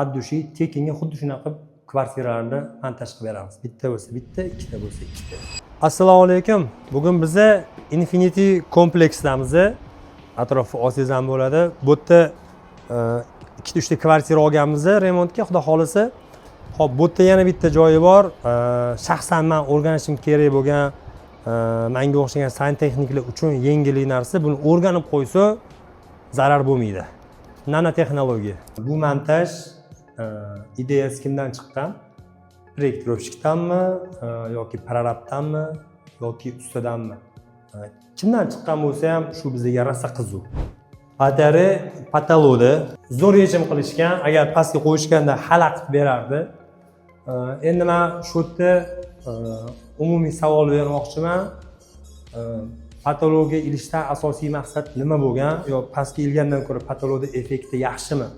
addushi tekinga xuddi shunaqa kvartiralarni montaj qilib beramiz. Bitta bo'lsa bitta, ikkita bo'lsa ikkita. Assalomu alaykum. Bugun biza Infinity kompleksdamiz. Atrofi olsangiz ham bo'ladi. Bu yerda 2-3 ta kvartira olganmiz remontga, xudo xolisa. Xo'p, bu yerda yana bitta joyi bor. Shaxsan men o'rganishim kerak bo'lgan menga o'xshagan santexniklar uchun yengil narsa. Buni o'rganib qo'ysa zarar bo'lmaydi. Nanotexnologiya. Bu montaj ideyasi kimdan chiqqan? Projektirovщикdanmi yoki prorabdanmi yoki ustadanmi? Kimdan chiqqan bo'lsa ham shu bizga rosa qiziq. Patologda zo'r yechim qilishgan, agar pastga qo'yishganda xalaqit berardi. Endi men shu yerda umumiy savol bermoqchiman. Patologga ilishdan asosiy maqsad nima bo'lgan? Yo pastga ilgandan ko'ra patologda effekti yaxshimi?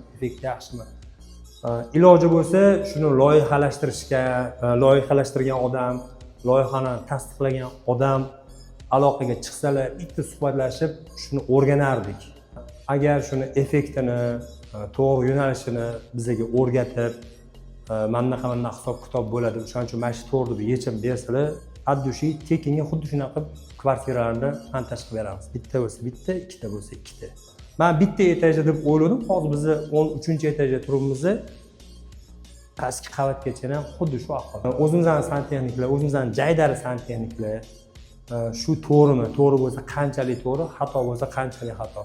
Iloji bo'lsa, shuni loyihalashtirgan odam, loyihani tasdiqlagan odam aloqaga chiqsalar, bitta suhbatlashib shuni o'rganardik. Agar shuni effektini, to'g'ri yo'nalishini bizga o'rgatib, mana hisob kitob bo'ladi, o'shaning uchun mana shu to'g'ri deb yechim bersalar, addushi tekinga xuddi shunaqa kvartiralarni montaj qilib beramiz. Bitta bo'lsa bitta, ikkita bo'lsa ikkita. Men bitta etajda deb o'yladim. Hozir biz 13-etajda turibmiz. Pastki qavatgacha ham xuddi shu ahvol. O'zimizning santexniklar, o'zimizning jaydari santexniklar shu to'g'rimi? To'g'ri bo'lsa qanchalik to'g'ri, xato bo'lsa qanchalik xato.